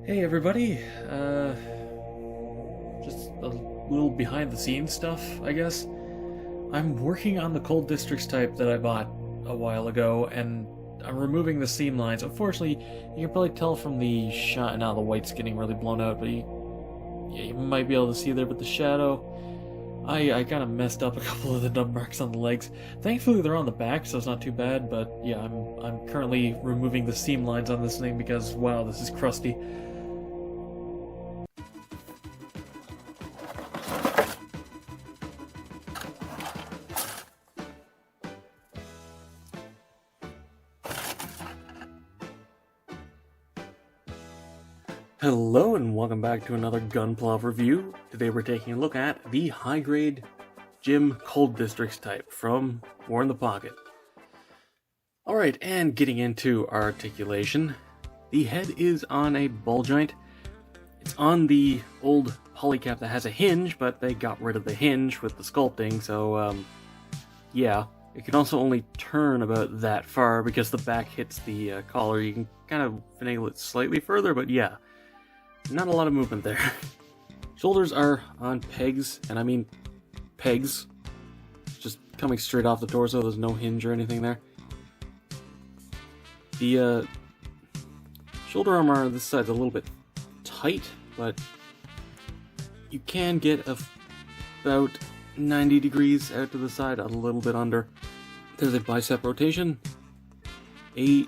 Hey everybody, just a little behind the scenes stuff, I guess. I'm working on the cold districts type that I bought a while ago, and I'm removing the seam lines. Unfortunately, you can probably tell from the shot, now the white's getting really blown out, but you might be able to see there, but the shadow, I kind of messed up a couple of the nub marks on the legs. Thankfully they're on the back, so it's not too bad, but yeah, I'm currently removing the seam lines on this thing because, wow, this is crusty. Hello and welcome back to another Gunpla review. Today we're taking a look at the high-grade Gym Cold Districts type from War in the Pocket. Alright, and getting into articulation. The head is on a ball joint. It's on the old polycap that has a hinge, but they got rid of the hinge with the sculpting, so yeah. It can also only turn about that far because the back hits the collar. You can kind of finagle it slightly further, but yeah. Not a lot of movement there. Shoulders are on pegs, and I mean pegs. Just coming straight off the torso, there's no hinge or anything there. The shoulder armor on this side's a little bit tight, but you can get about 90 degrees out to the side, a little bit under. There's a bicep rotation, a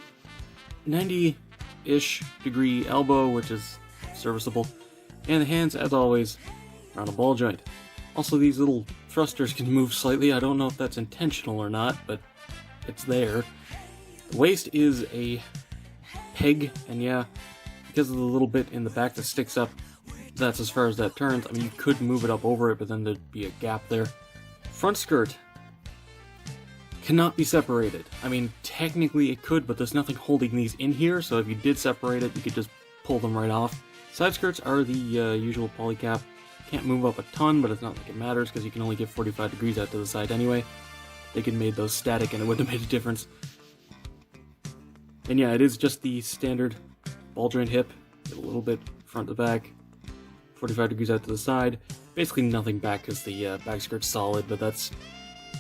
90-ish degree elbow, which is serviceable, and the hands, as always, are on a ball joint. Also, these little thrusters can move slightly. I don't know if that's intentional or not, but it's there. The waist is a peg, and yeah, because of the little bit in the back that sticks up, that's as far as that turns. I mean, you could move it up over it, but then there'd be a gap there. Front skirt cannot be separated. I mean, technically it could, but there's nothing holding these in here, so if you did separate it, you could just pull them right off. Side skirts are the usual polycap. Can't move up a ton, but it's not like it matters because you can only get 45 degrees out to the side anyway. They could have made those static and it wouldn't have made a difference. And yeah, it is just the standard ball joint hip, a little bit front to back, 45 degrees out to the side. Basically nothing back because the back skirt's solid, but that's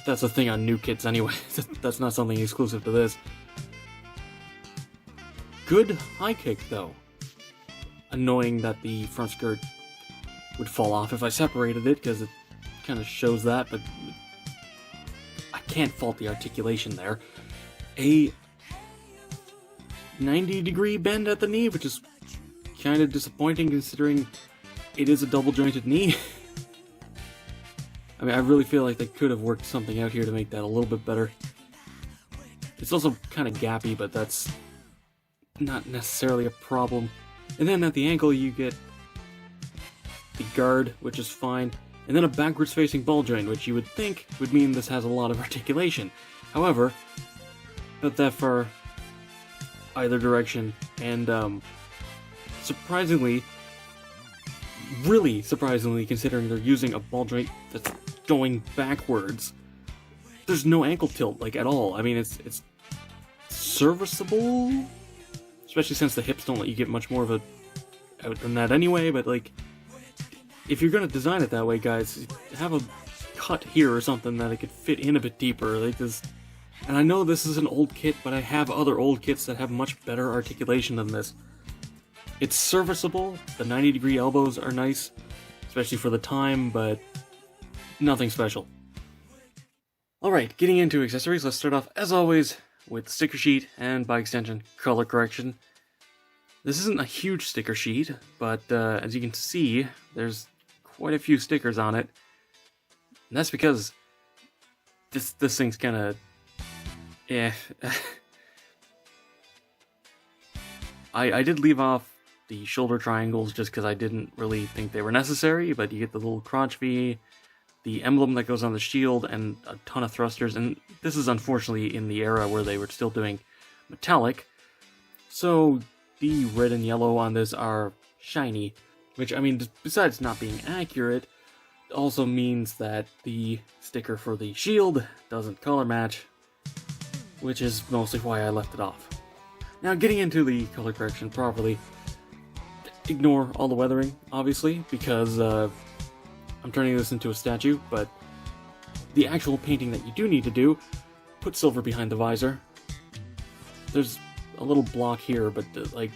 a thing on new kits anyway. That's not something exclusive to this. Good high kick though. Annoying that the front skirt would fall off if I separated it, because it kind of shows that, but I can't fault the articulation there. A 90-degree bend at the knee, which is kind of disappointing considering it is a double-jointed knee. I mean, I really feel like they could have worked something out here to make that a little bit better. It's also kind of gappy, but that's not necessarily a problem. And then at the ankle you get the guard, which is fine, and then a backwards facing ball joint, which you would think would mean this has a lot of articulation. However, not that far either direction, and surprisingly, really surprisingly, considering they're using a ball joint that's going backwards, there's no ankle tilt, like, at all. I mean, it's serviceable, especially since the hips don't let you get much more of a out than that anyway, but like, if you're gonna design it that way, guys, have a cut here or something that it could fit in a bit deeper, like this. And I know this is an old kit, but I have other old kits that have much better articulation than this. It's serviceable, the 90-degree elbows are nice, especially for the time, but nothing special. Alright, getting into accessories, let's start off, as always, with the sticker sheet, and by extension, color correction. This isn't a huge sticker sheet, but as you can see, there's quite a few stickers on it. And that's because this thing's kind of... I did leave off the shoulder triangles just because I didn't really think they were necessary, but you get the little crotch V, the emblem that goes on the shield, and a ton of thrusters, and this is unfortunately in the era where they were still doing metallic, so the red and yellow on this are shiny, which, I mean, besides not being accurate, also means that the sticker for the shield doesn't color match, which is mostly why I left it off. Now, getting into the color correction properly, Ignore all the weathering, obviously, because I'm turning this into a statue, but the actual painting that you do need to do, put silver behind the visor. There's a little block here, but like,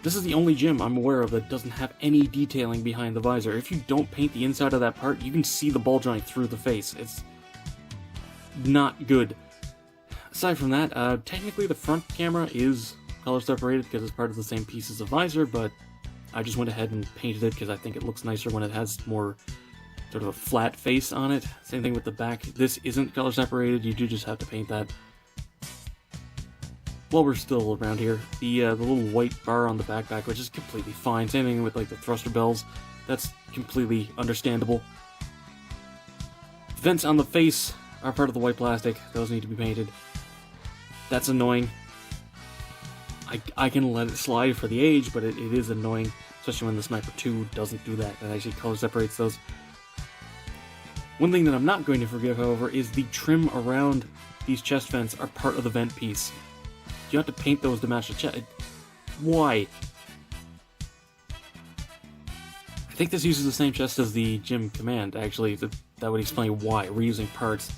this is the only gym I'm aware of that doesn't have any detailing behind the visor. If you don't paint the inside of that part, you can see the ball joint through the face. It's not good. Aside from that, technically the front camera is color separated because it's part of the same piece as the visor, but I just went ahead and painted it because I think it looks nicer when it has more sort of a flat face on it. Same thing with the back. This isn't color separated, you do just have to paint that. While we're still around here, the little white bar on the backpack, which is completely fine. Same thing with like the thruster bells, that's completely understandable. Vents on the face are part of the white plastic, those need to be painted. That's annoying. I can let it slide for the age, but it is annoying, especially when the Sniper 2 doesn't do that. That actually color separates those. One thing that I'm not going to forgive, however, is the trim around these chest vents are part of the vent piece. You have to paint those to match the chest. Why? I think this uses the same chest as the gym command, actually. That would explain why. Reusing parts.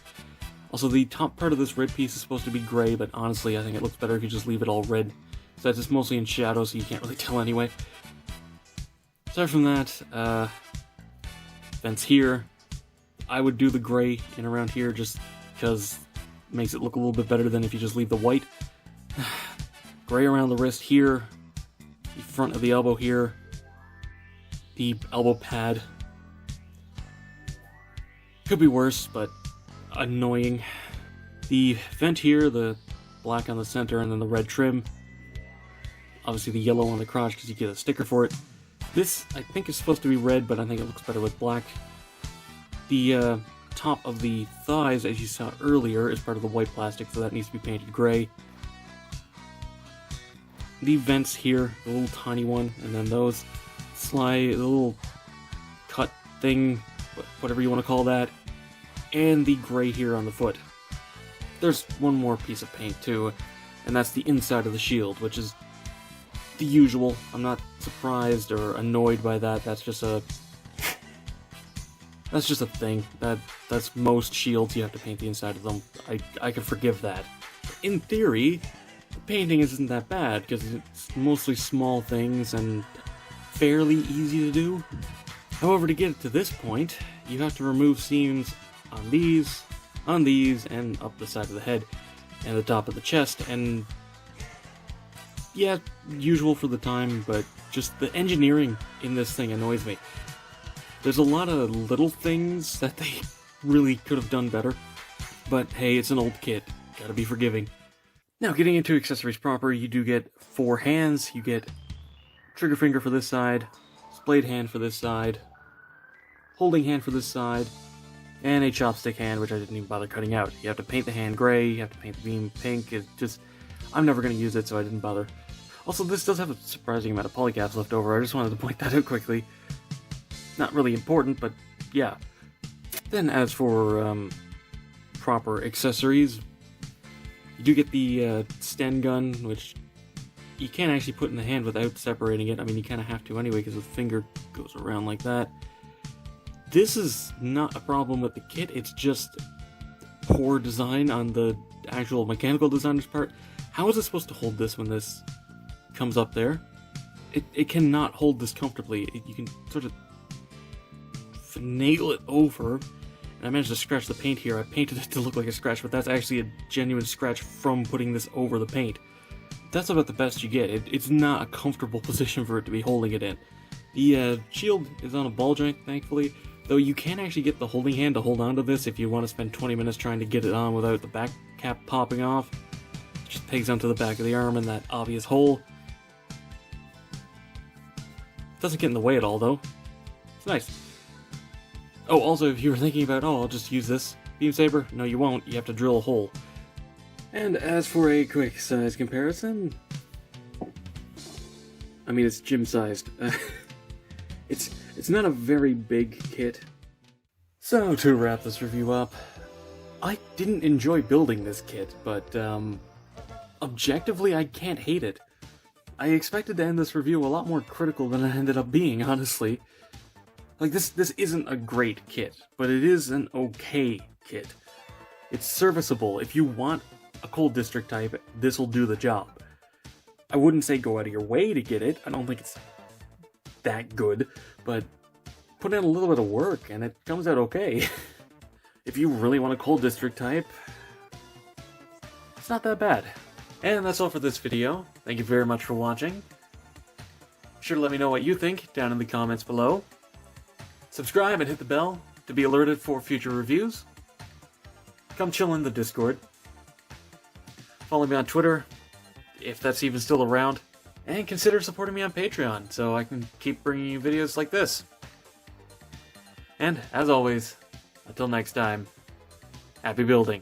Also, the top part of this red piece is supposed to be gray, but honestly, I think it looks better if you just leave it all red. So it's mostly in shadow, so you can't really tell anyway. Aside from that, vents here. I would do the gray in around here just because it makes it look a little bit better than if you just leave the white. Gray around the wrist here, the front of the elbow here, the elbow pad. Could be worse, but annoying. The vent here, the black on the center and then the red trim. Obviously the yellow on the crotch because you get a sticker for it. This, I think, is supposed to be red, but I think it looks better with black. The top of the thighs, as you saw earlier, is part of the white plastic, so that needs to be painted gray. The vents here, the little tiny one, and then those slide, the little cut thing, whatever you want to call that, and the gray here on the foot. There's one more piece of paint too, and that's the inside of the shield, which is the usual. I'm not surprised or annoyed by that. That's just a thing. That's most shields. You have to paint the inside of them. I can forgive that. In theory, the painting isn't that bad because it's mostly small things and fairly easy to do. However, to get it to this point, you have to remove seams on these, and up the side of the head and the top of the chest, and yeah, usual for the time, but just the engineering in this thing annoys me. There's a lot of little things that they really could have done better, but hey, it's an old kit, gotta be forgiving. Now, getting into accessories proper, you do get 4 hands. You get trigger finger for this side, splayed hand for this side, holding hand for this side, and a chopstick hand, which I didn't even bother cutting out. You have to paint the hand gray, you have to paint the beam pink. It's just, I'm never going to use it, so I didn't bother. Also, this does have a surprising amount of polycaps left over. I just wanted to point that out quickly. Not really important, but yeah. Then as for proper accessories, you do get the Sten gun, which you can't actually put in the hand without separating it. I mean, you kind of have to anyway, because the finger goes around like that. This is not a problem with the kit, it's just poor design on the actual mechanical designer's part. How is it supposed to hold this when this comes up there? It cannot hold this comfortably. You can sort of finagle it over. And I managed to scratch the paint here. I painted it to look like a scratch, but that's actually a genuine scratch from putting this over the paint. That's about the best you get. It's not a comfortable position for it to be holding it in. The shield is on a ball joint, thankfully, though you can actually get the holding hand to hold onto this if you want to spend 20 minutes trying to get it on without the back cap popping off. It just pegs onto the back of the arm in that obvious hole. Doesn't get in the way at all, though. It's nice. Oh, also, if you were thinking about, oh, I'll just use this beam saber, no you won't, you have to drill a hole. And as for a quick size comparison, I mean, it's gym-sized. It's not a very big kit. So, to wrap this review up, I didn't enjoy building this kit, but, objectively, I can't hate it. I expected to end this review a lot more critical than it ended up being, honestly. Like, this isn't a great kit, but it is an okay kit. It's serviceable. If you want a cold district type, this will do the job. I wouldn't say go out of your way to get it. I don't think it's that good, but put in a little bit of work and it comes out okay. If you really want a cold district type, it's not that bad. And that's all for this video. Thank you very much for watching. Be sure to let me know what you think down in the comments below. Subscribe and hit the bell to be alerted for future reviews. Come chill in the Discord. Follow me on Twitter, if that's even still around. And consider supporting me on Patreon so I can keep bringing you videos like this. And, as always, until next time, happy building.